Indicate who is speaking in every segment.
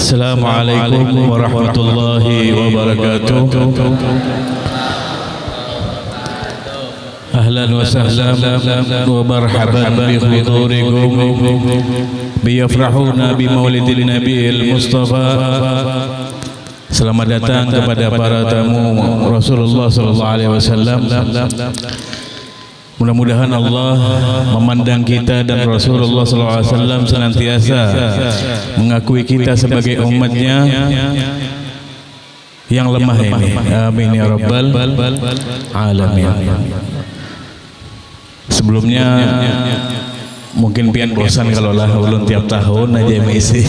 Speaker 1: Assalamualaikum warahmatullahi wabarakatuh. Ahlan wa sahlan wa marhaban bi hudurikum biyafrahuna bi maulidin nabiyil mustafa. Selamat datang kepada para tamu Rasulullah sallallahu alaihi wasallam. Mudah-mudahan Allah memandang kita dan Rasulullah sallallahu alaihi wasallam senantiasa mengakui kita sebagai umatnya yang lemah ini. Amin ya rabbal alamin. Sebelumnya mungkin pian bosan kalau lah ulun tiap tahun aja misi.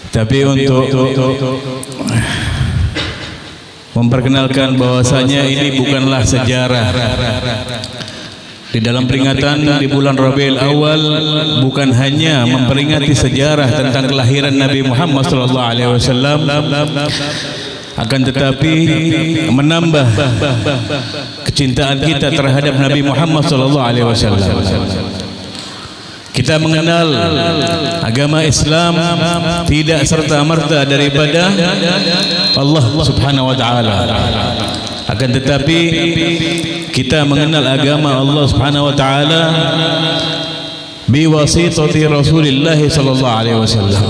Speaker 1: Tapi untuk memperkenalkan bahwasanya ini bukanlah sejarah. Di dalam peringatan di bulan Rabiul Awal bukan hanya memperingati sejarah tentang kelahiran Nabi Muhammad SAW, akan tetapi menambah kecintaan kita terhadap Nabi Muhammad SAW. Kita mengenal agama Islam tidak serta-merta daripada Allah Subhanahu wa taala. Akan tetapi kita mengenal agama Allah Subhanahu wa taala biwasitati Rasulullah sallallahu alaihi wasallam.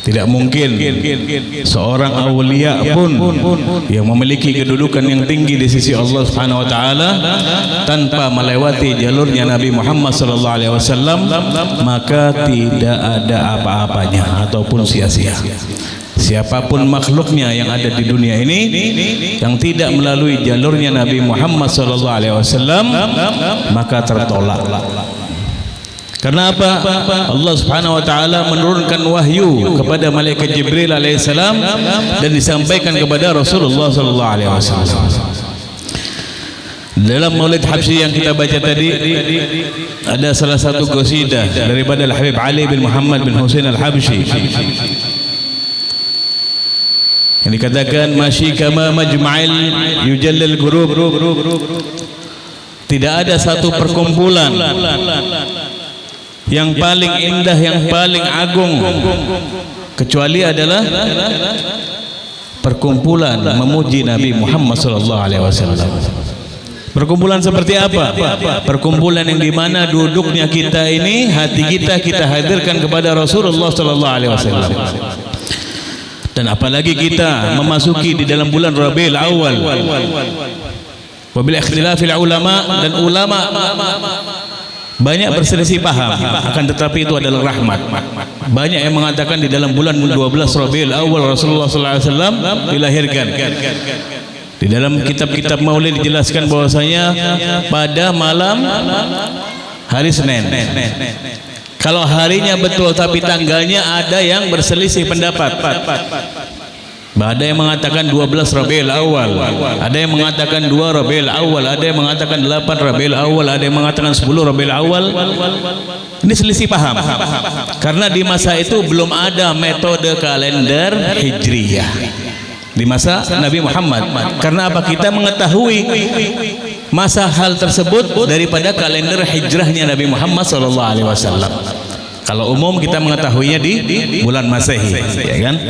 Speaker 1: Tidak mungkin seorang aulia pun yang memiliki kedudukan yang tinggi di sisi Allah Subhanahu wa taala tanpa melewati jalurnya Nabi Muhammad sallallahu alaihi wasallam, maka tidak ada apa-apanya ataupun sia-sia. Siapapun makhluknya yang ada di dunia ini yang tidak melalui jalurnya Nabi Muhammad sallallahu alaihi wasallam, maka tertolak. Karena apa? Allah Subhanahu wa taala menurunkan wahyu kepada malaikat Jibril alaihissalam dan disampaikan kepada Rasulullah sallallahu alaihi wasallam. Dalam Maulid Habsyi yang kita baca tadi ada salah satu qasidah daripada Al-Habib Ali bin Muhammad bin Husain Al-Habsyi yang dikatakan masyi kama majma'il yujallil ghurub. Tidak ada satu perkumpulan yang paling indah, yang paling agung kecuali adalah perkumpulan memuji Nabi Muhammad SAW. Perkumpulan seperti apa? Perkumpulan yang dimana duduknya kita ini, hati kita hadirkan kepada Rasulullah SAW. Dan apalagi kita memasuki di dalam bulan Rabiul Awal, wabil ikhtilafil ulama, dan ulama banyak berselisih paham, akan tetapi itu adalah rahmat. Banyak yang mengatakan di dalam bulan 12 Rabiul Awal Rasulullah SAW dilahirkan. Di dalam kitab-kitab Maulid dijelaskan bahwasanya pada malam hari Senin. Kalau harinya betul tapi tanggalnya ada yang berselisih pendapat. Ada yang mengatakan 12 Rabiul Awal, ada yang mengatakan 2 Rabiul Awal, ada yang mengatakan 8 Rabiul Awal, ada yang mengatakan 10 Rabiul Awal. Ini selisih paham. Karena di masa itu belum ada metode kalender Hijriyah di masa Nabi Muhammad. Karena apa? Kita mengetahui masa hal tersebut daripada kalender hijrahnya Nabi Muhammad SAW. Kalau umum kita mengetahuinya di bulan Masehi, ya kan?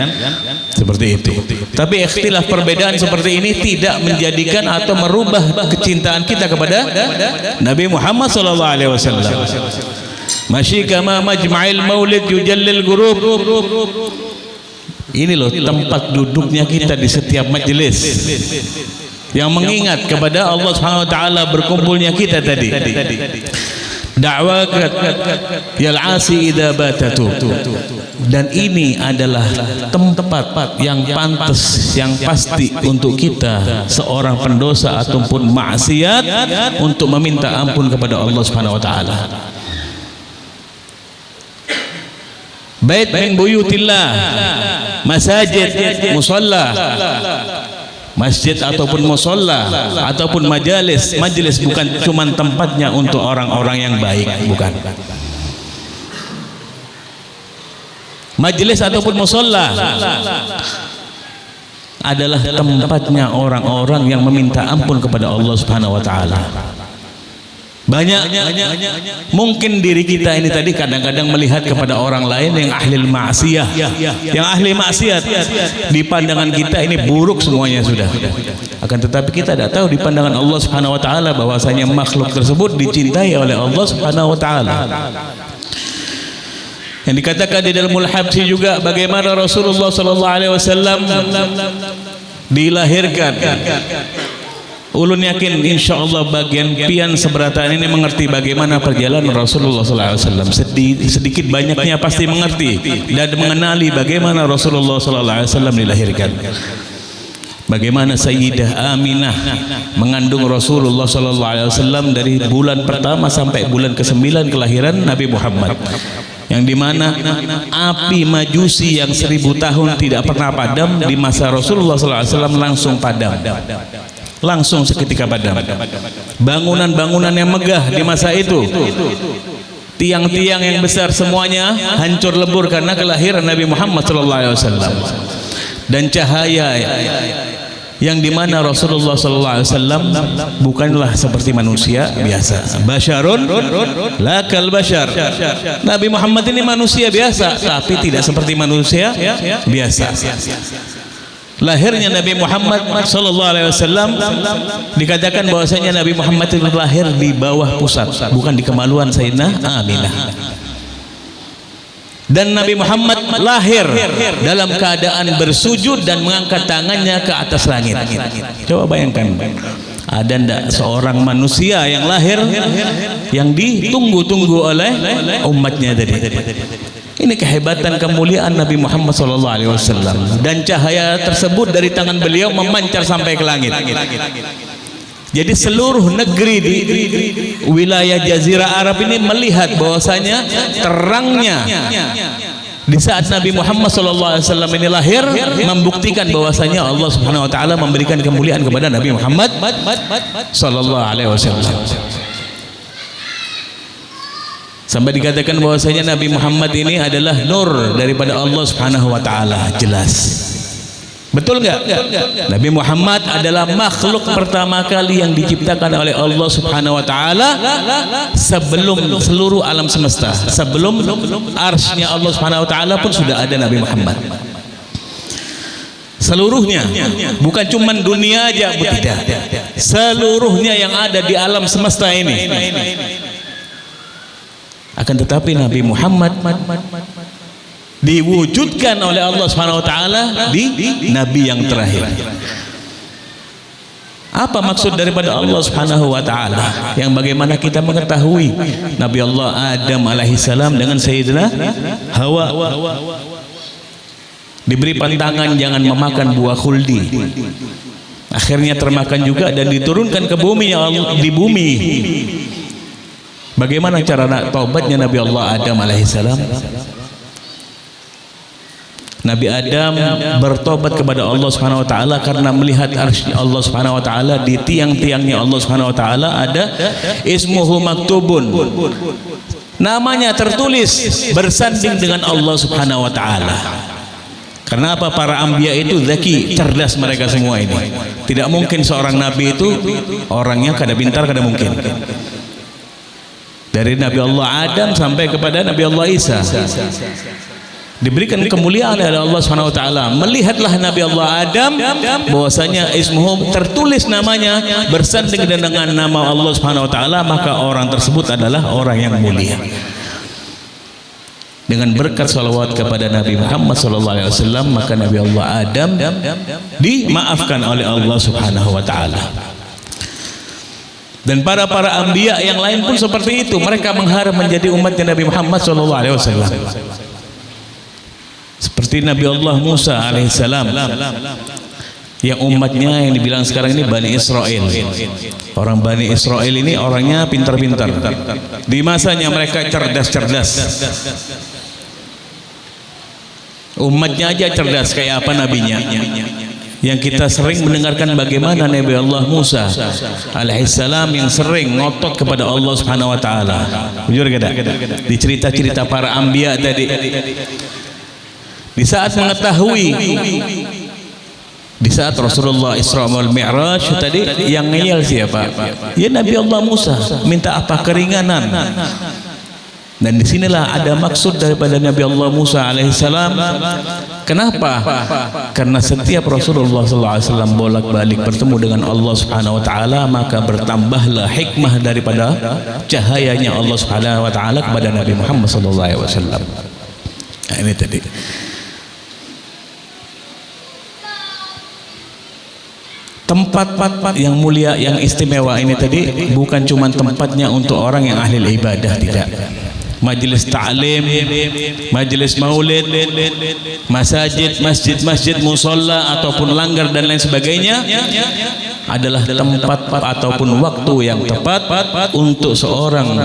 Speaker 1: Seperti itu. Tapi ikhtilaf perbedaan seperti ini tidak menjadikan atau merubah kecintaan kita kepada Nabi Muhammad SAW. Masyi kama majma'il maulid yujallil ghurub. Ini loh tempat duduknya kita di setiap majelis yang mengingat kepada Allah Subhanahu wa taala, berkumpulnya kita tadi. Da'wakat yal asi idza batatu. Dan ini adalah tempat yang pantas, yang pasti untuk kita seorang pendosa ataupun maksiat untuk meminta ampun kepada Allah Subhanahu wa taala. Bait min buyutillah, masajid, musalla. Masjid ataupun musalla ataupun majelis bukan cuma tempatnya untuk orang-orang yang baik, bukan. Majelis ataupun musalla adalah tempatnya orang-orang yang meminta ampun kepada Allah Subhanahu wa taala. Banyak mungkin diri kita ini tadi kadang-kadang melihat kepada orang lain yang ahli maksiat, yang ahli maksiat di pandangan kita ini buruk semuanya sudah. Akan tetapi kita tidak tahu di pandangan Allah Subhanahu wa taala bahwasanya makhluk tersebut dicintai oleh Allah Subhanahu wa taala. Yang dikatakan di dalam Al-Habsyi juga bagaimana Rasulullah sallallahu alaihi wasallam dilahirkan. Ulun yakin insyaallah bagian pian seberatan ini mengerti bagaimana perjalanan Rasulullah SAW. Sedikit banyaknya pasti mengerti dan mengenali bagaimana Rasulullah SAW dilahirkan. Bagaimana Sayyidah Aminah mengandung Rasulullah SAW dari bulan pertama sampai bulan ke-9 kelahiran Nabi Muhammad. Yang dimana api majusi yang 1000 tahun tidak pernah padam di masa Rasulullah SAW langsung padam. Langsung seketika padam. Bangunan-bangunan yang megah di masa itu, tiang-tiang yang besar semuanya hancur lebur karena kelahiran Nabi Muhammad SAW. Dan cahaya yang dimana Rasulullah SAW bukanlah seperti manusia biasa. Basyarun lakal basyar. Nabi Muhammad ini manusia biasa, tapi tidak seperti manusia biasa. Lahirnya Nabi Muhammad sallallahu alaihi wasallam dikatakan bahwasanya Nabi Muhammad itu lahir di bawah pusat, bukan di kemaluan Sayyidina Aminah. Dan Nabi Muhammad lahir dalam keadaan bersujud dan mengangkat tangannya ke atas langit. Coba bayangkan, ada ndak seorang manusia yang lahir yang ditunggu-tunggu oleh umatnya tadi. Ini kehebatan kemuliaan Nabi Muhammad SAW, dan cahaya tersebut dari tangan beliau memancar sampai ke langit. Jadi seluruh negeri di wilayah Jazirah Arab ini melihat bahwasanya terangnya di saat Nabi Muhammad SAW ini lahir membuktikan bahwasanya Allah Subhanahu Wa Taala memberikan kemuliaan kepada Nabi Muhammad SAW. Sampai dikatakan bahwasanya Nabi Muhammad ini adalah nur daripada Allah Subhanahu wa taala. Jelas. Betul enggak? Nabi Muhammad adalah makhluk pertama kali yang diciptakan oleh Allah Subhanahu wa taala sebelum seluruh alam semesta. Sebelum arsy-Nya Allah Subhanahu wa taala pun sudah ada Nabi Muhammad. Seluruhnya, bukan cuma dunia aja, tidak. Seluruhnya yang ada di alam semesta ini. Akan tetapi Nabi Muhammad diwujudkan oleh Allah Subhanahu wa taala di nabi yang terakhir. Apa maksud daripada Allah Subhanahu wa taala? Yang bagaimana kita mengetahui Nabi Allah Adam alaihi salam dengan Sayyidina Hawa diberi pantangan jangan memakan buah khuldi. Akhirnya termakan juga dan diturunkan ke bumi di bumi. Bagaimana cara taubatnya Nabi Allah Adam alaihissalam? Nabi Adam bertobat kepada Allah Subhanahu wa taala karena melihat arsy Allah Subhanahu wa taala, di tiang-tiangnya Allah Subhanahu wa taala ada ismuhu maktubun. Namanya tertulis bersanding dengan Allah Subhanahu wa taala. Kenapa para anbiya itu zaki, cerdas mereka semua ini. Tidak mungkin seorang nabi itu orangnya kada pintar, kada mungkin. Dari Nabi Allah Adam sampai kepada Nabi Allah Isa diberikan kemuliaan oleh Allah Subhanahu wa taala. Melihatlah Nabi Allah Adam bahwasanya ismuhu tertulis namanya bersanding dengan nama Allah Subhanahu wa taala, maka orang tersebut adalah orang yang mulia. Dengan berkat salawat kepada Nabi Muhammad SAW, maka Nabi Allah Adam dimaafkan oleh Allah Subhanahu wa taala. Dan para anbiya yang lain pun seperti itu, mereka mengharap menjadi umatnya Nabi Muhammad SAW. Seperti Nabi Allah Musa alaihissalam, yang umatnya yang dibilang sekarang ini Bani Israel. Orang Bani Israel ini orangnya pintar-pintar. Di masanya mereka cerdas-cerdas. Umatnya aja cerdas, kayak apa nabinya? Yang kita sering mendengarkan bagaimana Nabi Allah Musa alaihissalam yang sering ngotot kepada Allah Subhanahu wa taala. Jujur kada? Di cerita-cerita para anbiya tadi, di saat mengetahui Di saat Rasulullah Isra wal Mi'raj tadi, yang ngeyel siapa? Ya Nabi Allah Musa, minta apa? Keringanan. Dan disinilah ada maksud daripada Nabi Allah Musa alaihissalam. Kenapa? Karena setiap Rasulullah SAW bolak-balik bertemu dengan Allah Subhanahu Wa Taala, maka bertambahlah hikmah daripada cahayanya Allah Subhanahu Wa Taala kepada Nabi Muhammad SAW. Nah, ini tadi. Tempat yang mulia, yang istimewa ini tadi bukan cuma tempatnya untuk orang yang ahli ibadah, tidak. Majelis ta'lim, majelis maulid, masjid, musalla ataupun langgar dan lain sebagainya adalah tempat ataupun waktu yang tepat untuk seorang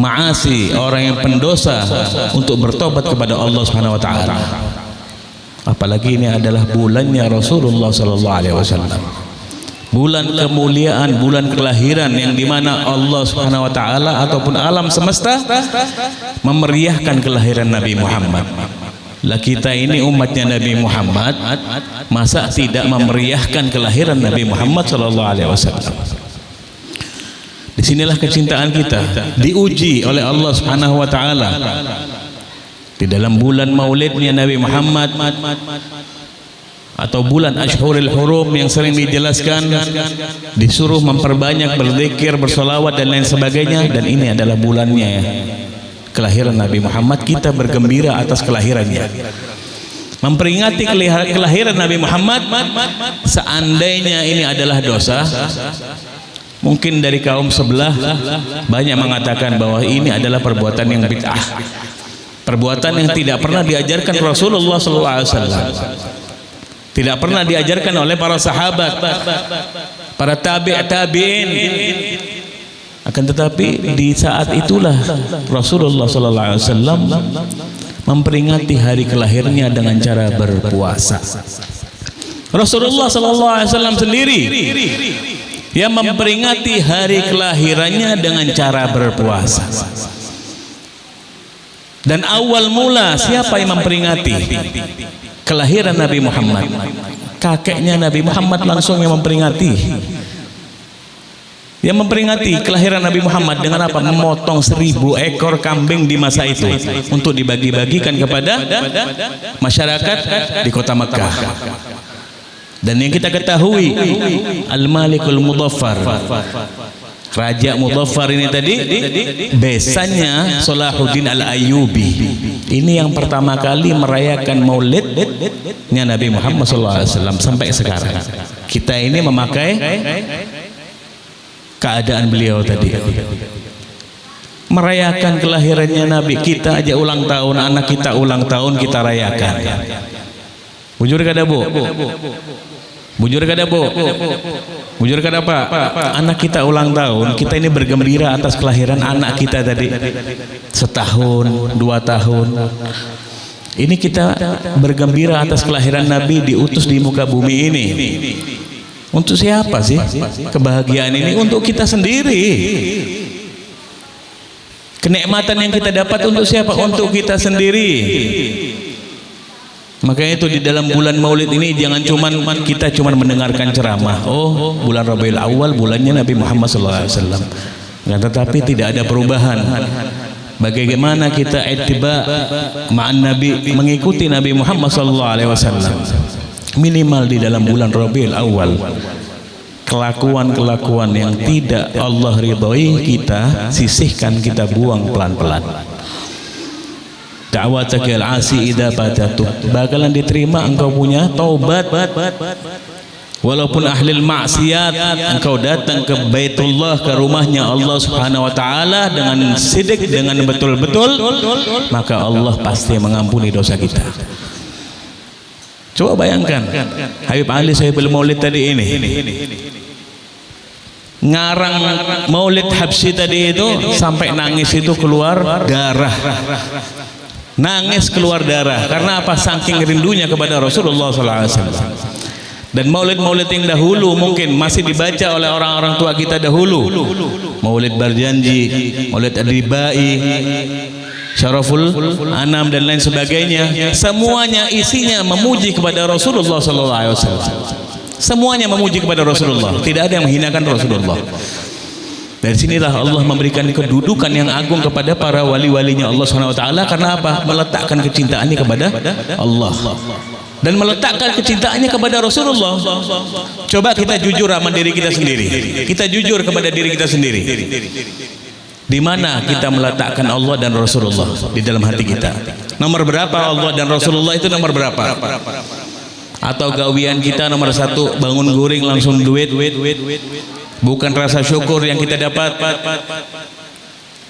Speaker 1: ma'asi, orang yang pendosa, untuk bertobat kepada Allah Subhanahu wa taala. Apalagi ini adalah bulannya Rasulullah sallallahu alaihi wasallam. Bulan kemuliaan, bulan kelahiran yang dimana Allah Subhanahu wa taala ataupun alam semesta memeriahkan kelahiran Nabi Muhammad. Lah kita ini umatnya Nabi Muhammad, masa tidak memeriahkan kelahiran Nabi Muhammad sallallahu alaihi wasallam? Disinilah kecintaan kita diuji oleh Allah Subhanahu wa taala. Di dalam bulan maulidnya Nabi Muhammad atau bulan Ashhurul Hurum yang sering dijelaskan, disuruh memperbanyak berzikir, bersolawat dan lain sebagainya. Dan ini adalah bulannya kelahiran Nabi Muhammad. Kita bergembira atas kelahirannya, memperingati kelahiran Nabi Muhammad. Seandainya ini adalah dosa, mungkin dari kaum sebelah banyak mengatakan bahwa ini adalah perbuatan yang bid'ah, perbuatan yang tidak pernah diajarkan Rasulullah SAW, tidak pernah diajarkan oleh para sahabat, para tabi'in. Akan tetapi di saat itulah Rasulullah SAW memperingati hari kelahirannya dengan cara berpuasa. Rasulullah SAW sendiri yang memperingati hari kelahirannya dengan cara berpuasa. Dan awal mula siapa yang memperingati kelahiran Nabi Muhammad? Kakeknya Nabi Muhammad langsung yang memperingati. Yang memperingati kelahiran Nabi Muhammad dengan apa? Memotong 1000 ekor kambing di masa itu untuk dibagi-bagikan kepada masyarakat di kota Mekah. Dan yang kita ketahui, Al-Malikul Mudhaffar, Raja Mudhaffar ini tadi besannya Salahuddin Al-Ayyubi. Ini yang pertama kali merayakan maulidnya Nabi Muhammad SAW sampai sekarang. Kita ini memakai keadaan beliau tadi, merayakan kelahirannya Nabi. Kita aja ulang tahun, anak kita ulang tahun kita rayakan. Bujur kada bu? Bujur kada bu? Bujur kada pak? Anak kita ulang tahun, kita ini bergembira atas kelahiran anak kita tadi. Setahun, 2 tahun. Ini kita bergembira atas kelahiran Nabi diutus di muka bumi ini. Untuk siapa sih kebahagiaan ini? Untuk kita sendiri. Kenikmatan yang kita dapat untuk siapa? Untuk kita sendiri. Makanya itu di dalam bulan Maulid ini jangan kita mendengarkan ceramah. Oh, bulan Rabiul Awal bulannya Nabi Muhammad SAW. Nah, tetapi tidak ada perubahan. Bagaimana kita ittiba ma'an Nabi, mengikuti Nabi Muhammad SAW. Minimal di dalam bulan Rabiul Awal, kelakuan-kelakuan yang tidak Allah ridhoi kita sisihkan, kita buang pelan-pelan. Da'watakal asi idza batatu, bakalan diterima engkau punya taubat. Walaupun ahli maksiat, engkau datang ke Baitullah, ke rumahnya Allah Subhanahu wa taala dengan sidik, dengan betul-betul, maka Allah pasti mengampuni dosa kita. Coba bayangkan Habib Ali Sahibul Maulid tadi ini ngarang Maulid Habsyi tadi itu sampai nangis itu keluar darah. Nangis keluar darah karena apa? Saking rindunya kepada Rasulullah SAW. Dan maulid-maulid yang dahulu mungkin masih dibaca oleh orang-orang tua kita dahulu. Maulid Barjanji, Maulid Adribai, Syaraful Anam dan lain sebagainya, semuanya isinya memuji kepada Rasulullah sallallahu alaihi wasallam. Semuanya memuji kepada Rasulullah, tidak ada yang menghinakan Rasulullah. Dari sinilah Allah memberikan kedudukan yang agung kepada para wali-walinya Allah Subhanahu wa taala. Karena apa? Meletakkan kecintaannya kepada Allah dan meletakkan kecintaannya kepada Rasulullah. Coba kita jujur sama diri kita sendiri. Kita jujur kepada diri kita sendiri. Di mana kita meletakkan Allah dan Rasulullah di dalam hati kita? Nomor berapa Allah dan Rasulullah itu nomor berapa? Atau gawian kita nomor satu, bangun guring langsung duit? Bukan rasa syukur yang kita dapat.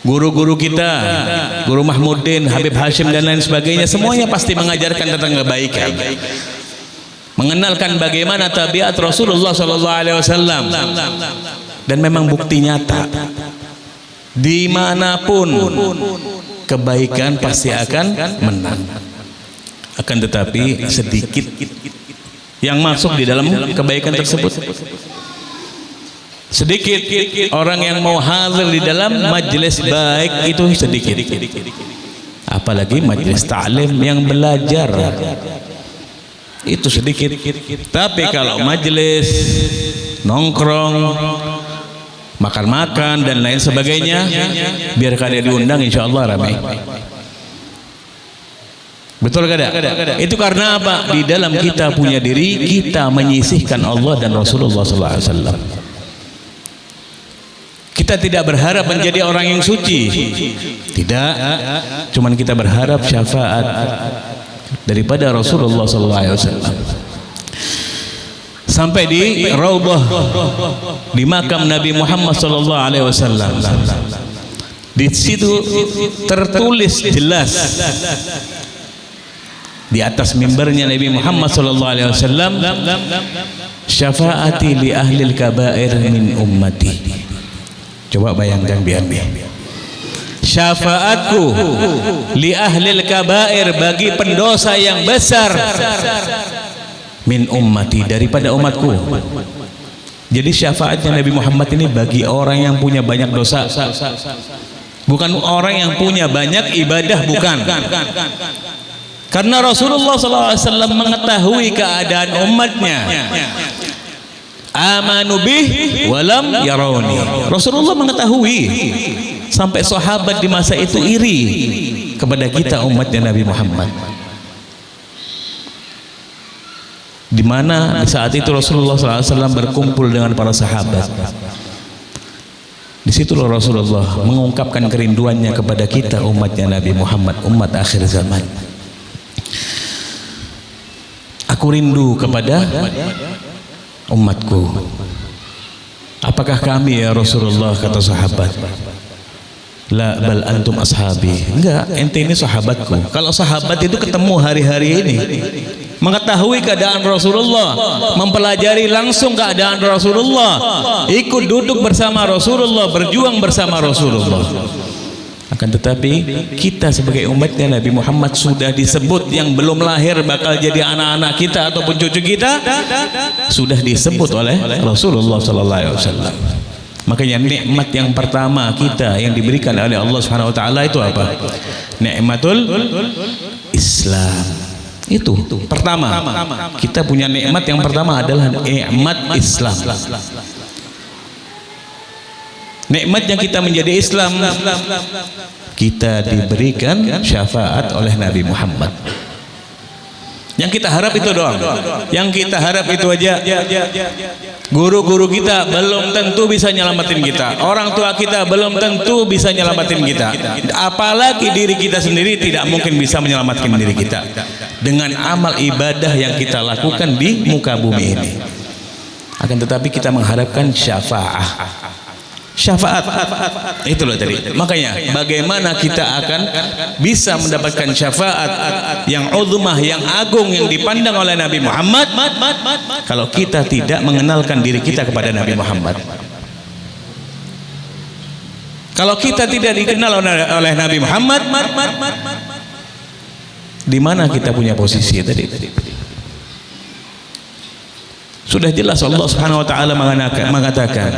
Speaker 1: Guru-guru kita, Guru Mahmudin, Habib Hashim dan lain sebagainya, semuanya pasti mengajarkan tentang kebaikan, mengenalkan bagaimana tabiat Rasulullah sallallahu alaihi wasallam. Dan memang bukti nyata, dimanapun kebaikan pasti akan menang. Akan tetapi sedikit yang masuk di dalam kebaikan tersebut. Sedikit orang yang mau hadir di dalam majelis baik itu sedikit. Apalagi majelis ta'lim yang belajar itu sedikit. Tapi kalau majelis nongkrong, makan-makan dan lain sebagainya, biar kalian diundang insyaallah ramai. Betul kada? Itu karena apa? Di dalam kita punya diri, kita menyisihkan Allah dan Rasulullah sallallahu alaihi wasallam. Kita tidak berharap menjadi orang yang suci, tidak, cuman kita berharap syafaat daripada Rasulullah sallallahu alaihi wasallam. Sampai di Raudhah, di makam Nabi Muhammad sallallahu alaihi wasallam. Di situ tertulis jelas di atas mimbarnya Nabi Muhammad sallallahu alaihi wasallam, syafaati li ahlil kabair min ummati. Coba bayangkan biar-biar, syafaatku li ahlil kabair, bagi pendosa yang besar, min ummati, daripada umatku. Jadi syafaatnya Nabi Muhammad ini bagi orang yang punya banyak dosa, bukan orang yang punya banyak ibadah, bukan. Karena Rasulullah SAW mengetahui keadaan umatnya. Amanu bih walam yarawni. Rasulullah mengetahui, sampai sahabat di masa itu iri kepada kita umatnya Nabi Muhammad. Di mana di saat itu Rasulullah SAW berkumpul dengan para sahabat. Di situ Rasulullah mengungkapkan kerinduannya kepada kita umatnya Nabi Muhammad, umat akhir zaman. Aku rindu kepada umatku. Apakah kami ya Rasulullah, kata sahabat. La bal antum ashabi. Enggak, ente ini sahabatku. Kalau sahabat itu ketemu hari-hari ini, mengetahui keadaan Rasulullah, mempelajari langsung keadaan Rasulullah, ikut duduk bersama Rasulullah, berjuang bersama Rasulullah. Akan tetapi kita sebagai umatnya Nabi Muhammad sudah disebut, yang belum lahir bakal jadi anak-anak kita ataupun cucu kita sudah disebut oleh Rasulullah sallallahu alaihi wasallam. Makanya nikmat yang pertama kita yang diberikan oleh Allah Subhanahu wa taala itu apa? Nikmatul Islam. Itu pertama. Kita punya nikmat yang pertama adalah nikmat Islam. Nikmatnya kita menjadi Islam, kita diberikan syafaat oleh Nabi Muhammad. Yang kita harap itu doang. Yang kita harap itu aja. Guru-guru kita belum tentu bisa nyelamatin kita. Orang tua kita belum tentu bisa nyelamatin kita. Apalagi diri kita sendiri tidak mungkin bisa menyelamatkan diri kita dengan amal ibadah yang kita lakukan di muka bumi ini. Akan tetapi kita mengharapkan syafaat. Syafaat itu loh tadi. Makanya bagaimana kita akan bisa mendapatkan syafaat yang uzmah, yang agung, yang dipandang oleh Nabi Muhammad kalau kita tidak mengenalkan diri kita kepada Nabi Muhammad. Kalau kita tidak dikenal oleh Nabi Muhammad, di mana kita punya posisi tadi? Sudah jelas Allah Subhanahu wa taala mengatakan,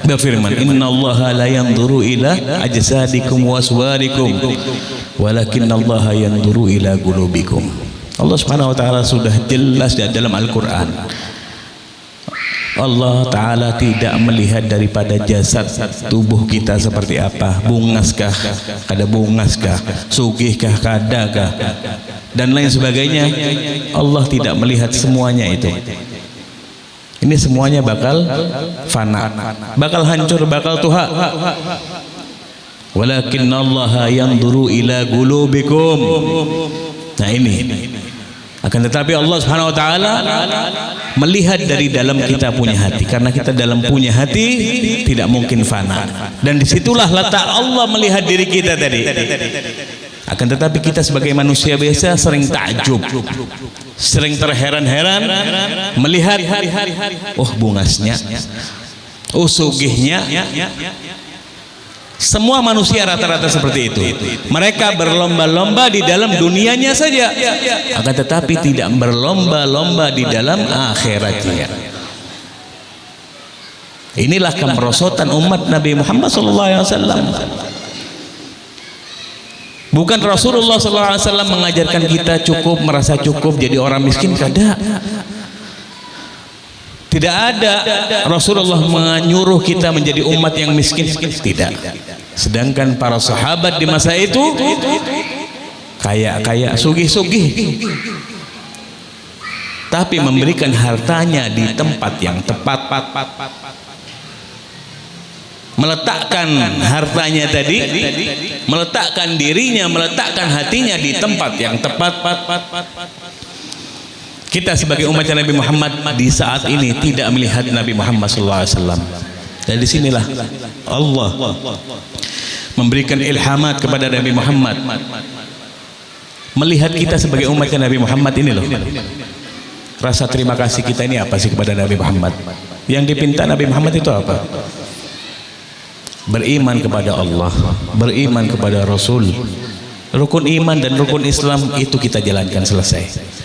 Speaker 1: berfirman, "Innallaha la yanzuru ila ajsadikum wa aswarikum, walakinnallaha yanzuru ila qulubikum." Allah Subhanahu wa taala sudah jelas dalam Al-Qur'an. Allah Ta'ala tidak melihat daripada jasad tubuh kita seperti apa, bungaskah, kada bungaskah, sugihkah, kadakah, dan lain sebagainya. Allah tidak melihat semuanya itu. Ini semuanya bakal fana, bakal hancur, bakal tuha. Walakinnallaha yanzuru ila qulubikum. Nah ini. Akan tetapi Allah Subhanahu wa taala melihat dari dalam kita punya hati, karena kita dalam punya hati tidak mungkin fana. Dan disitulah letak Allah melihat diri kita tadi. Akan tetapi kita sebagai manusia biasa sering takjub, sering terheran-heran melihat, oh bungasnya, oh sugihnya. Semua manusia rata-rata seperti itu. Mereka berlomba-lomba di dalam dunianya saja, akan tetapi tidak berlomba-lomba di dalam akhiratnya. Inilah kemerosotan umat Nabi Muhammad SAW. Bukan Rasulullah SAW mengajarkan kita cukup, merasa cukup jadi orang miskin, kada. Tidak ada Rasulullah menyuruh kita menjadi umat yang miskin, tidak. Sedangkan para sahabat di masa itu kaya-kaya, sugih-sugih, tapi memberikan hartanya di tempat yang tepat, meletakkan hartanya tadi, meletakkan dirinya, meletakkan hatinya di tempat yang tepat. Kita sebagai umat Nabi Muhammad di saat ini tidak melihat Nabi Muhammad SAW. Dan disinilah Allah memberikan ilhamat kepada Nabi Muhammad, melihat kita sebagai umat Nabi Muhammad ini loh. Rasa terima kasih kita ini apa sih kepada Nabi Muhammad? Yang dipinta Nabi Muhammad itu apa? Beriman kepada Allah, beriman kepada Rasul. Rukun iman dan rukun Islam itu kita jalankan, selesai.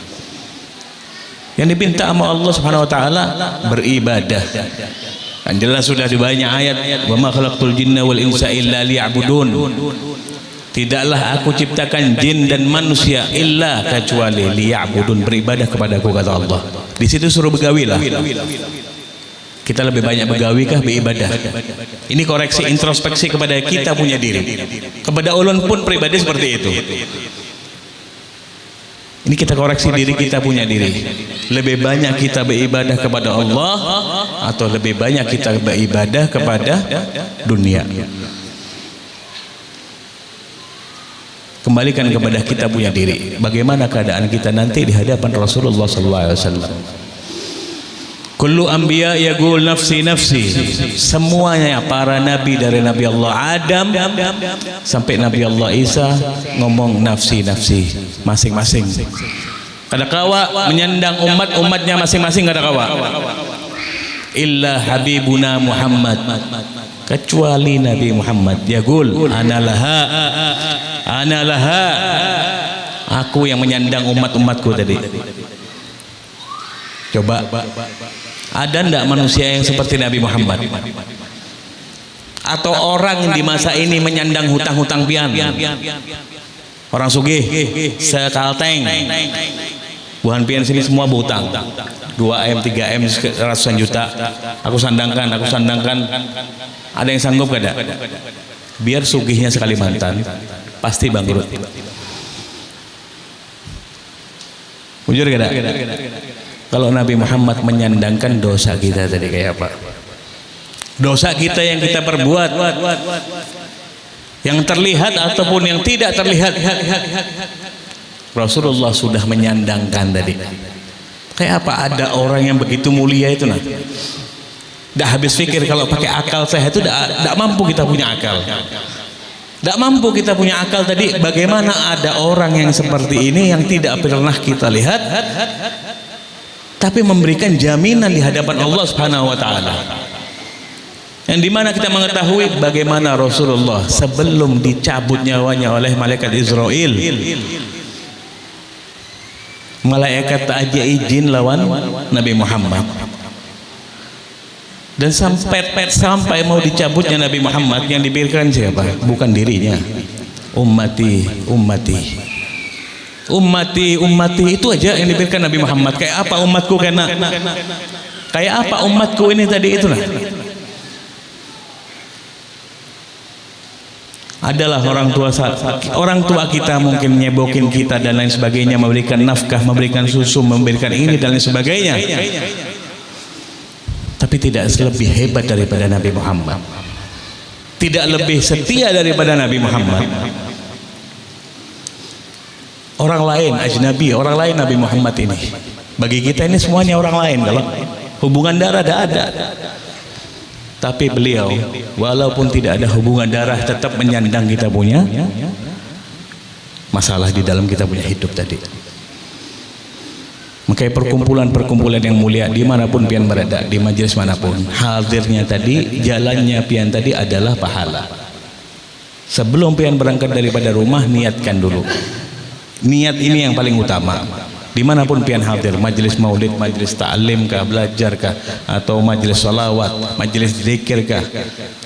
Speaker 1: Yang dipinta sama Allah Subhanahu wa taala beribadah. Dan jelas sudah di banyak ayat, wa ma khalaqtul jinna wal insa illa liya'budun. Tidaklah aku ciptakan jin dan manusia illa kecuali liya'budun, beribadah kepadaku, kata Allah. Di situ suruh begawilah. Kita lebih banyak begawi kah beribadah? Ini koreksi introspeksi kepada kita punya diri. Kepada ulun pun pribadi seperti itu. Ini kita koreksi diri kita punya diri. Lebih banyak kita beribadah kepada Allah atau lebih banyak kita beribadah kepada dunia? Kembalikan kepada kita punya diri. Bagaimana keadaan kita nanti di hadapan Rasulullah SAW? Kullu anbiya yaqul nafsi nafsi. Semuanya para nabi dari Nabi Allah Adam sampai Nabi Allah Isa ngomong nafsi nafsi masing-masing. Kada kawa menyandang umatnya masing-masing, kada kawa. Illa habibuna Muhammad, kecuali Nabi Muhammad. Yaqul ana laha, aku yang menyandang umatku tadi. Coba, ada ndak manusia yang seperti Nabi Muhammad? Atau orang di masa ini menyandang hutang-hutang pian? Orang sugih, sekalteng, buhan pian sini semua berhutang, 2M, 3M, ratusan juta. Aku sandangkan. Ada yang sanggup kada? Biar sugihnya sekali mantan, pasti bangkrut. Jujur kada? Kalau Nabi Muhammad menyandangkan dosa kita tadi kayak apa? Dosa kita yang kita perbuat, yang terlihat ataupun yang tidak terlihat, Rasulullah sudah menyandangkan tadi. Kayak apa ada orang yang begitu mulia itu nah? Dah habis pikir kalau pakai akal saya itu tidak mampu kita punya akal. Tidak mampu kita punya akal tadi. Bagaimana ada orang yang seperti ini yang tidak pernah kita lihat, tapi memberikan jaminan di hadapan Allah Subhanahu wa taala. Yang dimana kita mengetahui bagaimana Rasulullah sebelum dicabut nyawanya oleh malaikat Israel, malaikat tak aja izin lawan Nabi Muhammad. Dan sampai mau dicabutnya Nabi Muhammad, yang diberikan siapa? Bukan dirinya. Ummati, ummati, ummati, ummati, itu aja yang diberikan Nabi Muhammad. Kayak apa umatku kena? Kayak apa umatku ini tadi itulah. Adalah orang tua kita mungkin nyebokin kita dan lain sebagainya, memberikan nafkah, memberikan susu, memberikan ini dan lain sebagainya. Tapi tidak lebih hebat daripada Nabi Muhammad, tidak lebih setia daripada Nabi Muhammad. Orang lain ajnabi, orang lain Nabi Muhammad ini. Bagi kita ini semuanya orang lain. Kalau hubungan darah ada. Tapi beliau walaupun tidak ada hubungan darah tetap menyandang kita punya masalah di dalam kita punya hidup tadi. Makanya perkumpulan-perkumpulan yang mulia dimanapun pian berada, di majelis manapun, hadirnya tadi, jalannya pian tadi adalah pahala. Sebelum pian berangkat daripada rumah, niatkan dulu. Niat ini yang paling utama. Dimanapun pian hadir, majelis maulid, majelis ta'lim kah, belajar kah, atau majelis salawat, majelis zikir kah,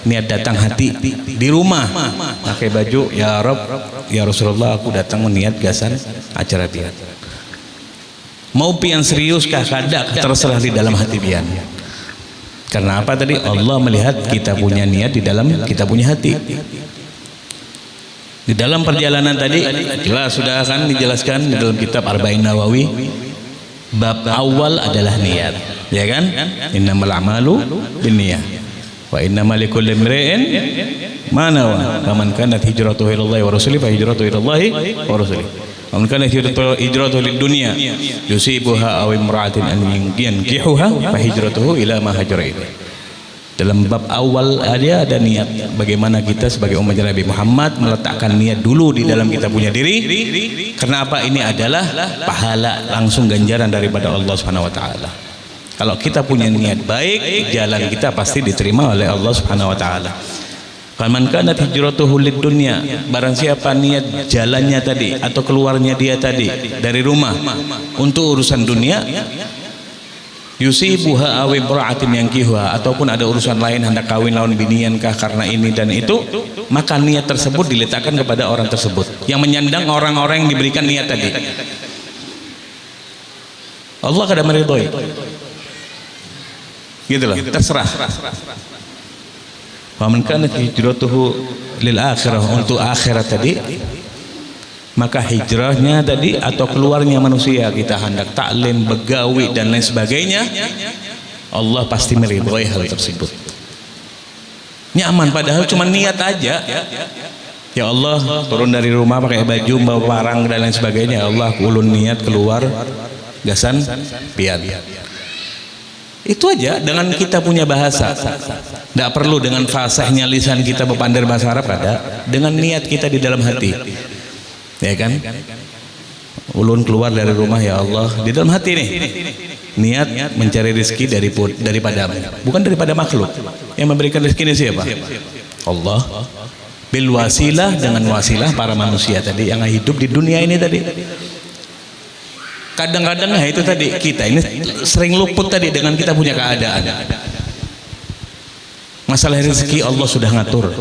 Speaker 1: niat datang hati. Di rumah pakai baju, ya Rabb, ya Rasulullah, aku datang meniat gasan acara pian. Mau pian serius kah, kada, terserah di dalam hati pian. Karena apa tadi? Allah melihat kita punya niat di dalam kita punya hati. Di dalam perjalanan tadi jelas sudah akan dijelaskan di dalam kitab Arba'in Nawawi, bab awal adalah niat, ya kan? Innamal a'malu binniyah wa innamal likulli imri'in ma nawa. Faman kanat hijratuhu ila Allah wa rasulihi fa hijratuhu ila Allah wa rasulihi. Faman kanat hijratuhu lid dunya yusibuha aw imra'atin an yankihuha fa hijratuhu ila ma hajara ilaihi. Dalam bab awal ada niat, bagaimana kita sebagai umat Nabi Muhammad meletakkan niat dulu di dalam kita punya diri. Karena apa? Ini adalah pahala langsung ganjaran daripada Allah Subhanahu wa taala. Kalau kita punya niat baik, jalan kita pasti diterima oleh Allah Subhanahu wa taala. Faman kanat hijratuhu lid dunya, barang siapa niat jalannya tadi atau keluarnya dia tadi dari rumah untuk urusan dunia, yusibuha awi imra'atin yankihuha, ataupun ada urusan lain hendak kawin lawan binian kah karena ini dan itu, maka niat tersebut diletakkan kepada orang tersebut yang menyandang orang-orang yang diberikan niat tadi. Allah kada meridhoi, gitu loh, terserah. Wa man kanat hijratuhu lil akhirah, untuk akhirat tadi, maka hijrahnya tadi atau keluarnya manusia kita hendak taklim, begawi dan lain sebagainya, Allah pasti meridhoi hal tersebut. Nyaman padahal cuma niat aja. Ya Allah, turun dari rumah pakai baju, bawa barang dan lain sebagainya. Ya Allah, ulun niat keluar gasan pian. Itu aja dengan kita punya bahasa. Tidak perlu dengan fasihnya lisan kita berpandai bahasa Arab, ada. Dengan niat kita di dalam hati. Ya kan? Ulun keluar dari rumah, ya Allah, di dalam hati nih niat mencari rezeki daripada bukan daripada makhluk. Yang memberikan rezeki ini siapa? Allah. Bil wasilah, dengan wasilah para manusia tadi yang hidup di dunia ini tadi. Kadang-kadang itu tadi kita ini sering luput tadi dengan kita punya keadaan. Masalah rezeki Allah sudah ngatur.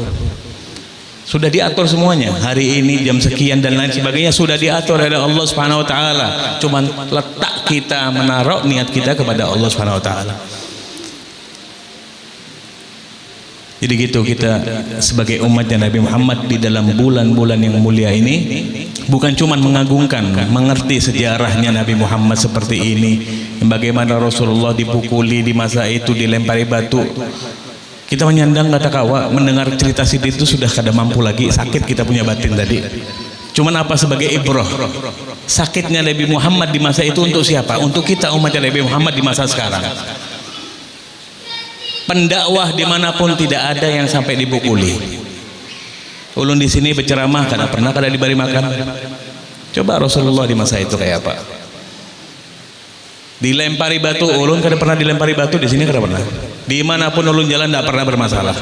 Speaker 1: Sudah diatur semuanya. Hari ini jam sekian dan lain sebagainya sudah diatur oleh Allah Subhanahu wa taala. Cuman letak kita menaruh niat kita kepada Allah Subhanahu wa taala. Jadi gitu, kita sebagai umatnya Nabi Muhammad di dalam bulan-bulan yang mulia ini bukan cuma mengagungkan, mengerti sejarahnya Nabi Muhammad seperti ini, bagaimana Rasulullah dipukuli di masa itu, dilempari batu. Kita menyandang kata kawa, mendengar cerita Siddiq itu sudah kada mampu lagi, sakit kita punya batin tadi. Cuman apa sebagai ibrah? Sakitnya Nabi Muhammad di masa itu untuk siapa? Untuk kita umatnya Nabi Muhammad di masa sekarang. Pendakwah dimanapun tidak ada yang sampai dipukuli. Ulun di sini berceramah kada pernah kada diberi makan. Coba Rasulullah di masa itu kayak apa? Dilempari batu, ulun kada pernah dilempari batu, di sini kada pernah. Dimanapun ulun jalan tidak pernah bermasalah.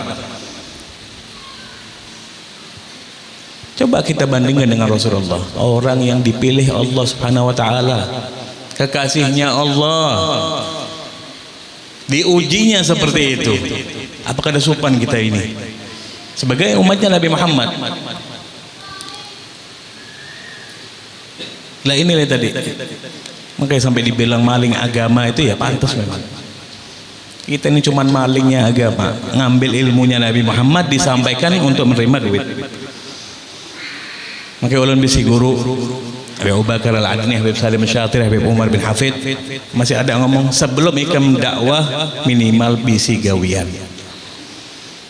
Speaker 1: Coba kita bandingkan dengan Rasulullah, orang yang dipilih Allah Subhanahu wa taala, kekasihnya Allah, diujinya seperti itu. Apakah ada sopan kita ini sebagai umatnya Nabi Muhammad? Lah inilah tadi, makanya sampai dibilang maling agama itu ya pantas memang. Kita ini cuman malingnya agama, ngambil ilmunya Nabi Muhammad disampaikan untuk menerima duit. Makanya ulun bisi guru Habib Abu Bakar Al-Adni, Habib Salim Syatir, Habib Umar bin Hafid masih ada ngomong, sebelum ikam dakwah minimal bisi gawian.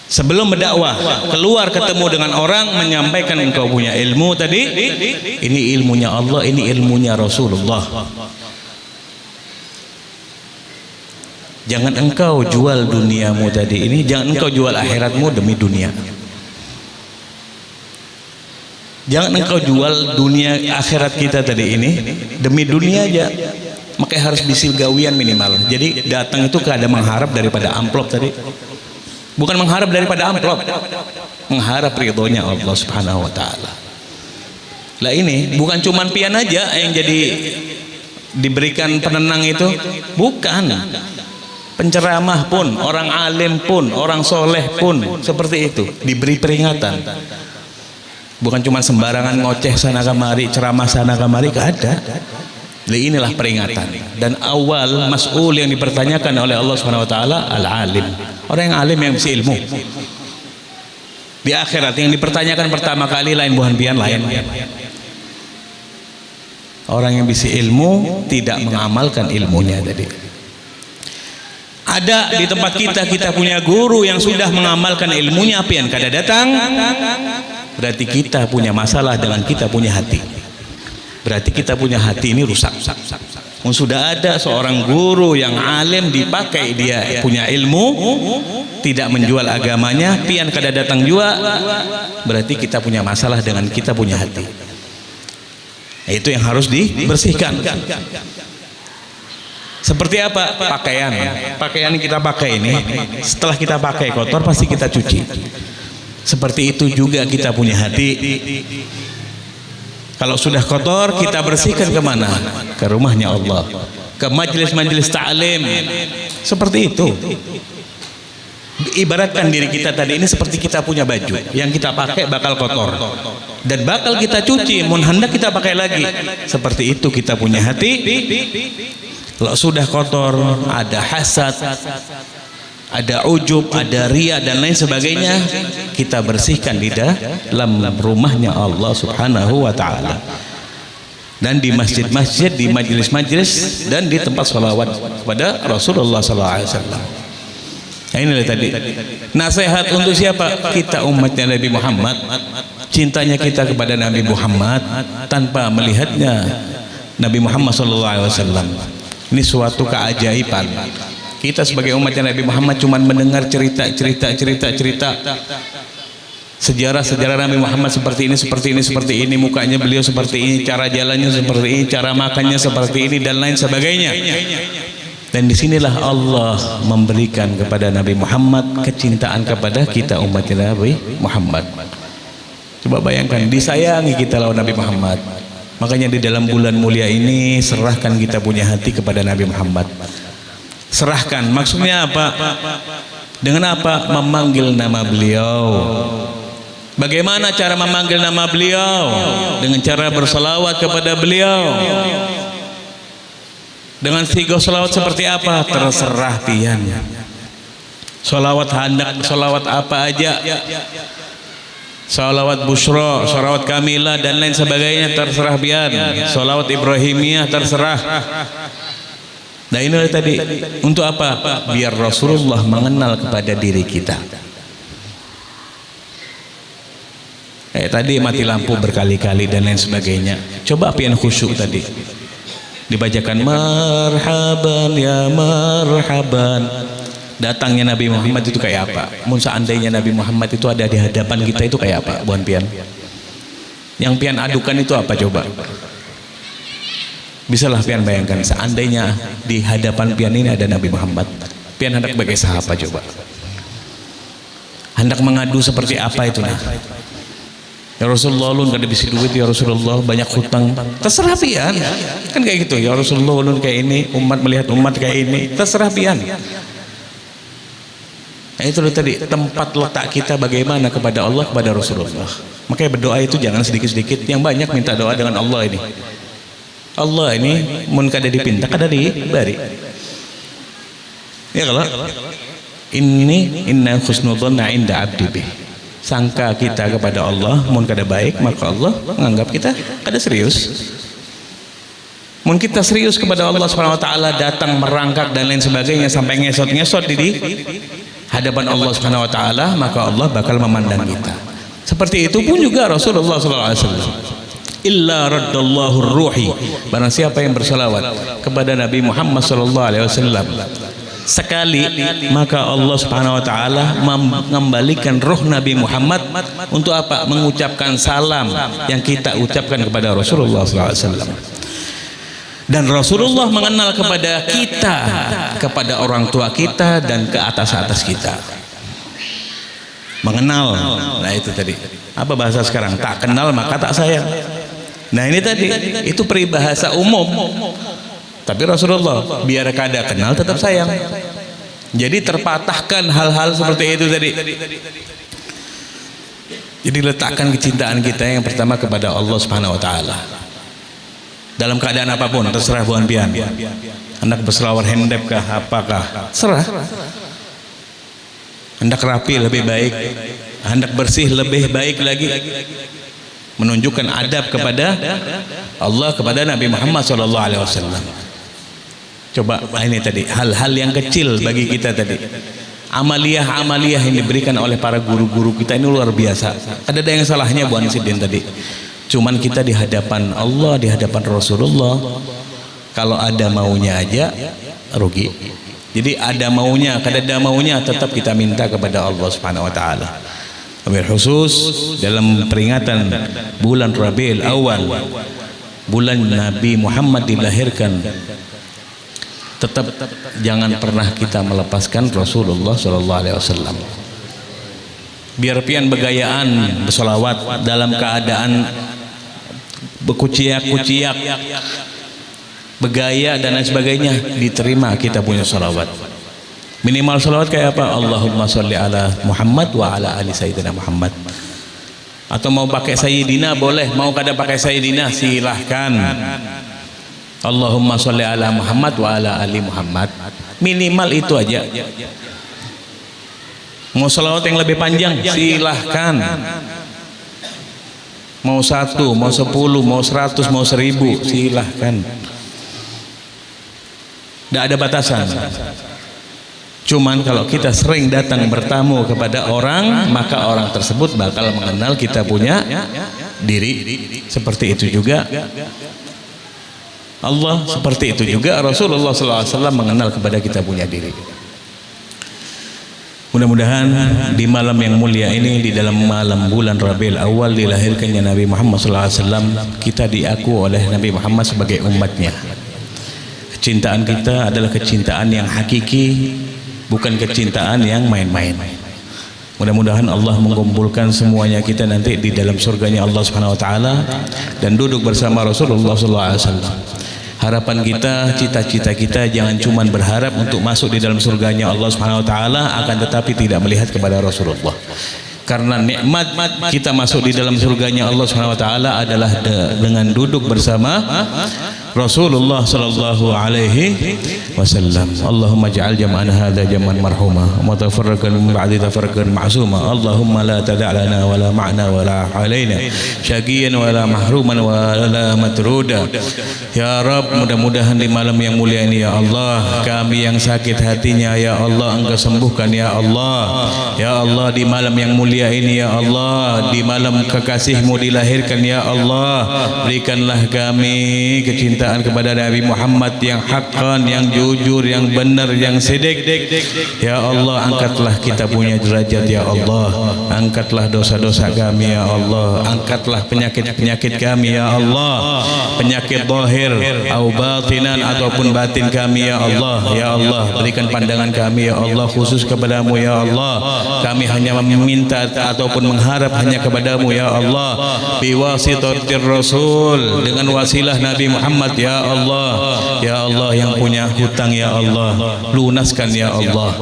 Speaker 1: Sebelum berdakwah, keluar ketemu dengan orang, menyampaikan engkau punya ilmu tadi, ini ilmunya Allah, ini ilmunya Rasulullah. Jangan engkau jual duniamu tadi ini, jangan engkau jual akhiratmu demi dunia. Jangan engkau jual dunia akhirat kita tadi ini demi dunia aja. Makanya harus bisil gawian minimal. Jadi datang itu kada mengharap daripada amplop tadi. Bukan mengharap daripada amplop, mengharap ridhonya Allah Subhanahu wa taala. Lah ini bukan cuman pian aja yang jadi diberikan penenang itu, bukan. Penceramah pun, orang alim pun, orang soleh pun seperti itu, diberi peringatan. Bukan cuma sembarangan ngoceh sana kemari, ceramah sana kemari, ada. Inilah peringatan. Dan awal mas'ul yang dipertanyakan oleh Allah Subhanahu wa taala al-alim. Orang yang alim yang bisa ilmu. Di akhirat yang dipertanyakan pertama kali lain buhan pian lain. Orang yang bisa ilmu tidak mengamalkan ilmunya tadi. Ada di tempat kita punya guru yang sudah mengamalkan ilmunya, pian kada datang. Berarti kita punya masalah dengan kita punya hati. Berarti kita punya hati ini rusak. Sudah ada seorang guru yang alim dipakai dia punya ilmu, tidak menjual agamanya, pian kada datang juga, berarti kita punya masalah dengan kita punya hati. Itu yang harus dibersihkan. Seperti apa? Pakaian. Pakaian yang kita pakai ini, setelah kita pakai kotor pasti kita cuci. Seperti itu juga kita punya hati. Kalau sudah kotor kita bersihkan kemana? Ke rumahnya Allah, ke majelis-majelis ta'lim. Seperti itu. Ibaratkan diri kita tadi ini seperti kita punya baju yang kita pakai bakal kotor dan bakal kita cuci, mun hendak kita pakai lagi. Seperti itu kita punya hati. Kalau sudah kotor, ada hasad, ada ujub, ada riya dan lain sebagainya, kita bersihkan di dalam rumahnya Allah Subhanahu wa taala. Dan di masjid-masjid, di majelis-majelis dan di tempat sholawat kepada Rasulullah sallallahu alaihi wasallam. Nah, inilah tadi nasihat untuk siapa? Kita umatnya Nabi Muhammad. Cintanya kita kepada Nabi Muhammad tanpa melihatnya Nabi Muhammad sallallahu alaihi wasallam. Ini suatu keajaiban. Kita sebagai umatnya Nabi Muhammad cuma mendengar cerita sejarah Nabi Muhammad seperti ini, mukanya beliau seperti ini, cara jalannya seperti ini, cara makannya seperti ini dan lain sebagainya. Dan disinilah Allah memberikan kepada Nabi Muhammad kecintaan kepada kita umatnya Nabi Muhammad. Coba bayangkan, disayangi kita lawan Nabi Muhammad. Makanya di dalam bulan mulia ini serahkan kita punya hati kepada Nabi Muhammad. Serahkan, maksudnya apa? Dengan apa? Memanggil nama beliau. Bagaimana cara memanggil nama beliau? Dengan cara berselawat kepada beliau. Dengan sigo selawat seperti apa? Terserah pian. Selawat hendak, selawat apa aja. Selawat Bushra, selawat Kamila dan lain sebagainya terserah pian. Selawat Ibrahimiyah terserah. Nah ini tadi untuk apa? Biar Rasulullah mengenal kepada diri kita. Tadi mati lampu berkali-kali dan lain sebagainya. Coba pian khusyuk tadi. Dibacakan marhaban ya marhaban. Datangnya Nabi Muhammad itu kayak apa? Mun seandainya Nabi Muhammad itu ada di hadapan kita itu kayak apa? Buan pian. Yang pian adukan itu apa coba? Bisalah pian bayangkan seandainya di hadapan pian ini ada Nabi Muhammad. Pian hendak bagai sahabat coba. Hendak mengadu seperti apa itu nah? Ya Rasulullah ulun kada bisi duit ya Rasulullah, banyak hutang. Terserah pian. Kan kayak gitu. Ya Rasulullah ulun kayak ini, umat melihat umat kayak ini. Terserah pian. Nah, itu tadi tempat letak kita bagaimana kepada Allah, kepada Rasulullah. Makanya berdoa itu jangan sedikit-sedikit, yang banyak minta doa dengan Allah ini. Allah ini mun kada dipinta kada dibari. Ya kalau ini inna husnudzanna inda abdi bih. Sangka kita kepada Allah mun kada baik, maka Allah menganggap kita kada serius. Mun kita serius kepada Allah Subhanahu wa taala, datang merangkak dan lain sebagainya sampai ngesot-ngesot di hadapan Allah Subhanahu wa taala, maka Allah bakal memandang kita. Seperti itu pun juga Rasulullah sallallahu alaihi wasallam. Illa raddallahu ruhi, barang siapa yang bersalawat kepada Nabi Muhammad sallallahu alaihi wasallam sekali, maka Allah Subhanahu wa taala mengembalikan ruh Nabi Muhammad untuk apa? Mengucapkan salam yang kita ucapkan kepada Rasulullah sallallahu alaihi wasallam. Dan Rasulullah mengenal kepada kita, kepada orang tua kita dan ke atas kita. Mengenal. Nah itu tadi. Apa bahasa sekarang? Tak kenal maka tak sayang. Nah ini tadi, itu peribahasa umum. Tapi Rasulullah biar kada kenal tetap sayang. Jadi terpatahkan hal-hal seperti itu tadi. Jadi letakkan kecintaan kita yang pertama kepada Allah Subhanahu wa taala. Dalam keadaan apapun terserah buan pian. Hendak berselawar hendep kah apakah? Serah. Hendak rapi lebih baik, hendak bersih lebih baik lagi. Menunjukkan adab kepada Allah, kepada Nabi Muhammad SAW. Coba ini tadi hal-hal yang kecil bagi kita tadi. Amaliyah-amaliyah yang diberikan oleh para guru-guru kita ini luar biasa. Ada yang salahnya Bu Ansidin tadi. Cuman kita di hadapan Allah, di hadapan Rasulullah, kalau ada maunya aja rugi. Jadi ada maunya, kada ada maunya tetap kita minta kepada Allah Subhanahu wa taala. Wabil khusus dalam peringatan bulan Rabiul Awal, bulan Nabi Muhammad dilahirkan, tetap jangan pernah kita melepaskan Rasulullah sallallahu alaihi wasallam. Biar pian begayaan bersolawat dalam keadaan berkuciak-kuciak, bergaya dan lain sebagainya, diterima kita punya salawat. Minimal salawat kayak apa? Allahumma sholli ala Muhammad wa ala ali sayyidina Muhammad. Atau mau pakai sayyidina boleh, mau kada pakai sayyidina silahkan. Allahumma sholli ala Muhammad wa ala ali Muhammad. Minimal itu aja. Mau salawat yang lebih panjang silahkan. Mau 1, mau 10, mau 100, mau 1000 silahkan. Tidak ada batasan. Cuman kalau kita sering datang bertamu kepada orang, maka orang tersebut bakal mengenal kita punya diri. Seperti itu juga Allah, seperti itu juga Rasulullah SAW mengenal kepada kita punya diri. Mudah-mudahan di malam yang mulia ini, di dalam malam bulan Rabiul Awal dilahirkannya Nabi Muhammad SAW, kita diaku oleh Nabi Muhammad sebagai umatnya. Kecintaan kita adalah kecintaan yang hakiki, bukan kecintaan yang main-main. Mudah-mudahan Allah mengumpulkan semuanya kita nanti di dalam surganya Allah Subhanahu wa taala dan duduk bersama Rasulullah SAW. Harapan kita, cita-cita kita jangan cuma berharap untuk masuk di dalam surganya Allah Subhanahu wa taala, akan tetapi tidak melihat kepada Rasulullah. Karena nikmat kita masuk di dalam surganya Allah Subhanahu wa taala adalah dengan duduk bersama Rasulullah sallallahu alaihi wasallam. Allahumma ja'al jam'ana hadza jam'an marhuma wa tafarraqan min ba'di tafarraqan ma'suma. Allahumma la tada' lana wa la ma'na wa la alaina syaqiyan wa la mahruman wa la matruda. Ya Rabb, mudah-mudahan di malam yang mulia ini ya Allah, kami yang sakit hatinya ya Allah Engkau sembuhkan ya Allah. Ya Allah, di malam yang mulia ini ya Allah, di malam kekasih-Mu dilahirkan ya Allah, berikanlah kami kecintaan kepada Nabi Muhammad yang haqqan, yang jujur, yang benar, yang sidik. Ya Allah, angkatlah kita punya derajat ya Allah, angkatlah dosa-dosa kami ya Allah, angkatlah penyakit-penyakit kami ya Allah, penyakit zahir atau batinan ataupun batin kami ya Allah. Ya Allah, berikan pandangan kami ya Allah khusus kepadamu ya Allah. Kami hanya meminta ataupun mengharap hanya kepadamu ya Allah, biwasitatir Rasul, dengan wasilah Nabi Muhammad ya Allah. Ya Allah yang punya hutang ya Allah, lunaskan ya Allah.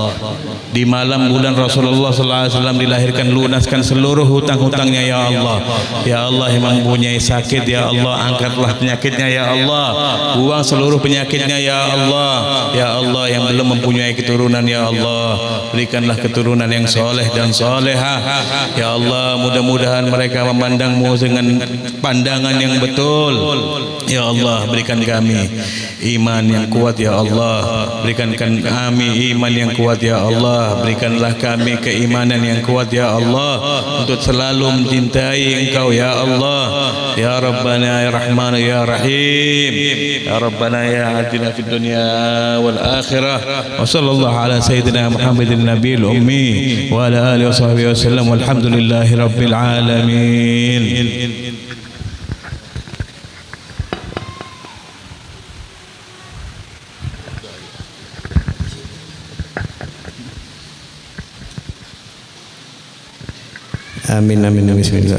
Speaker 1: Di malam bulan Rasulullah SAW dilahirkan, lunaskan seluruh hutang-hutangnya ya Allah. Ya Allah yang mempunyai sakit ya Allah, angkatlah penyakitnya ya Allah, buang seluruh penyakitnya ya Allah. Ya Allah yang belum mempunyai keturunan ya Allah, berikanlah keturunan yang soleh dan solehah ya Allah. Mudah-mudahan mereka memandangmu dengan pandangan yang betul ya Allah. Berikan kami iman yang kuat ya Allah, berikan kami iman yang kuat ya Allah. Berikanlah kami keimanan yang kuat ya Allah, untuk selalu mencintai Engkau ya Allah. Ya Rabbana ya Rahman ya Rahim, ya Rabbana ya atina fid dunya wal akhirah. Wa sallallahu ala sayyidina Muhammadin nabiyil ummi wa ala alihi wa sahbihi wasallam, walhamdulillahi rabbil alamin.
Speaker 2: Amin amin bismillah.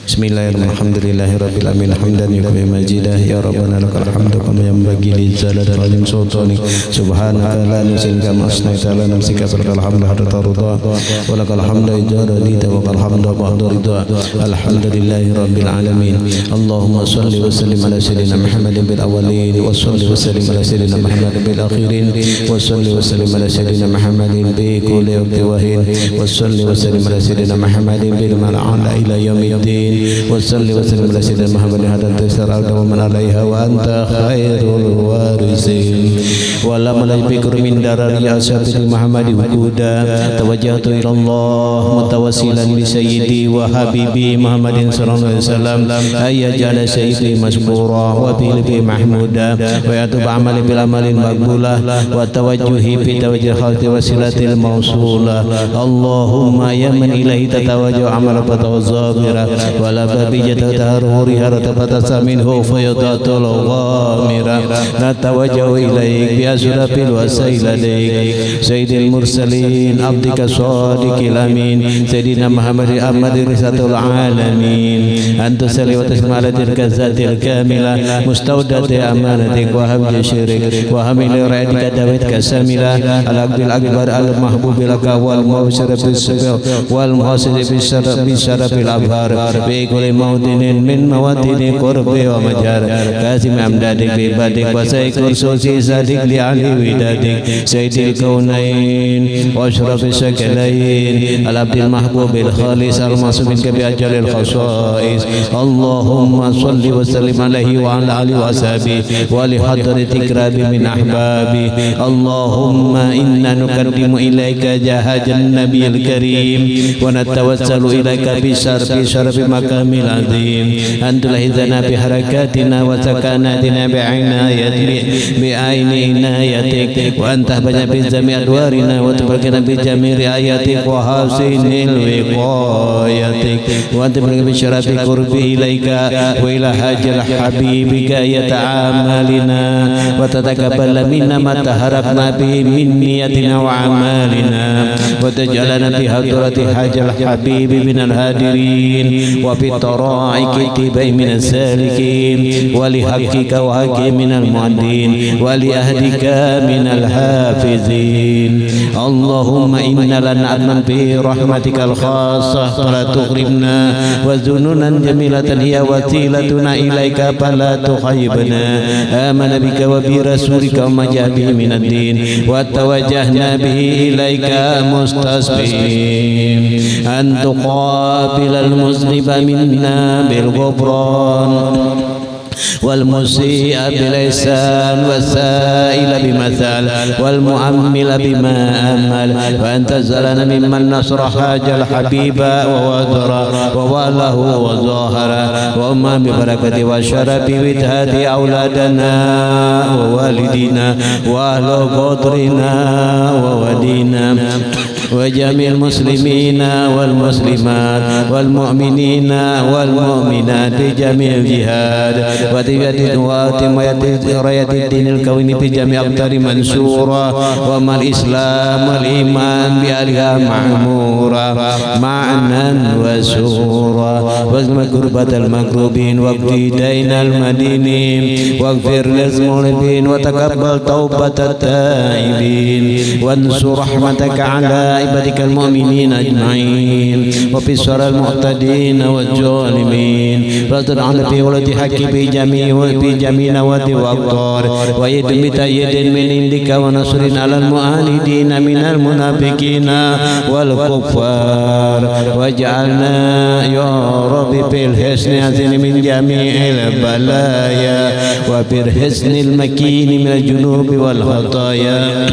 Speaker 2: Bismillahirrahmanirrahim. Hamdan yukafi majidah ya Rabbana lakal hamdu kama yanbaghi li jalali alim sultani. Subhanaka la nusin kama asnaita ala nafsika lakal hamdu hatta tarda wa lakal hamdu ijara lita wa lakal hamdu ba'da ridha. Alhamdulillahi rabbil alamin. Allahumma salli wa sallim ala sayyidina Muhammadin bil awwalin wa salli wa sallim ala sayyidina Muhammadin bil akhirin wa salli wa sallim ala sayyidina Muhammadin bi kulli waqtin wa salli wa sallim ala sayyidina Muhammadin bil mal'ala ila yaumiddin. Wassalli wassallim ala sayyidina Muhammadin hadal tasar al-dawa man alaiha wa anta khairul warisin. Wala malaikur min darari ashabi Muhammadin wukuda. Tawajjahtu ila Allah mutawassilan bi sayyidi wa habibi Muhammadin sallallahu alaihi wasallam. Ayya jala sayyidi masbura wa bi mahmuda wa yatub amali bil amalin maqbulah wa tawajjuhi bi tawajjuh khalqi wasilatil mawsulah. Allahumma ya man ilahi tatawajjuh amal fatawazabira wala babijata taharuri haratafata minhu fayadatul ghamira. Natawajjahu ilaik bi asrafil wasaila ilaik sayyidil mursalin abdika sadiqil amin sayyidina Muhammad ahmad risatul alamin. Anta salli wa tasma ala tilka zatil kamila mustawdati amanatik wa habji syirik wa hamil ra'idika dawatka samila al aqdil akbar al mahbubil laka wal mawsharafis sabil wal muhasibis syarafil abhar bi kulli mautinin min mawatini qurbi wa majar. Kasim amdadik bi badik wa saykur susi sadik li ali widadik sayyidil kaunain wa ashrafis sakalain al abdil mahbubil khalis al masubin kabi ajalil khasais. Allahumma salli wa sallim alaihi wa ala alihi wa ashabihi wa li hadrati ikrabi min ahbabi. Allahumma inna nukaddimu ilaika jahajan nabiyil karim wa natawassalu ilaika bi syarfi makamil azim. Antul hizana bi harakatina wa sakanatina bi aini inayatik wa antah banyak bi jami' adwarina wa tabarkana bi jami' ayatik wa hasinil wiqayatik wa antabna bi syarafi qurbi ilaika wa ila hajal habibika yata'amalina wa tatakabbal minna ma taharabna bi min niyatina wa amalina wa taj'alana bi hadrati hajal habibi minal hadirin wa bi taraiki tibai minas salikin wa li haqqika wa haqqi minal mu'addin wa li ahdika minal hafizin. Allahumma inna lana adnan bi rahmatikal khassah fala tughribna wa zununan jamilatan hiya wasilatuna ilaika fala tukhayyibna. Amana bika wa bi rasulika wa majabi minad din wa tawajjahna bihi ilaika mustasbihim an tuqabilal musliba minna bil ghufran والمسيء بالإحسان والسائل بمثال والمؤمل بما أمل وأن تزلنا ممن نصر حاج الحبيب وودر وواله وظاهر وأما ببركة والشرف وتهاد أولادنا ووالدنا وأهل قدرنا وودينا وجميع المسلمين والمسلمات والمؤمنين والمؤمنات في جميع الجهاد وراية الدين الكوني في جميع أقطار منصورة وما الإسلام والإيمان بأهلها معمورة معنا وسورة وازم كربة المكروبين واقضي دين المدينين واغفر للمذنبين وتقبل توبة التائبين وانصر رحمتك على عبادك المؤمنين أجمعين وفي شر المعتدين والظالمين رضنا عن في ولد حق في جميع نوات وأقطار ويد بتأييد من عندك ونصر على المعاندين من المنافقين والكفار واجعلنا يا رب في الحسن من جميع البلايا وفي الحسن المكين من الجنوب والخطايا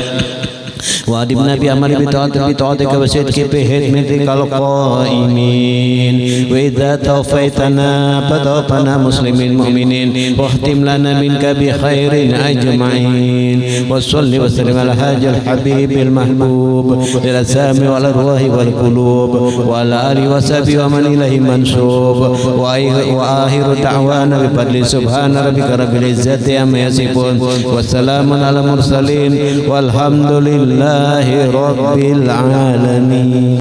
Speaker 2: وأدبنا بأمر بطاعتك وصدق بخدمتك القائمين وإذا توفيتنا فتوفنا مسلمين مؤمنين واختم لنا منك بخير أجمعين وصل وسلم على هذا الحبيب المحبوب للأسامي والأرواح والقلوب وعلى آله وصحبه ومن إليه منسوب وآخر دعوانا بفضل سبحان ربك رب العزة عما يصفون والسلام على المرسلين والحمد لله رب العالمين.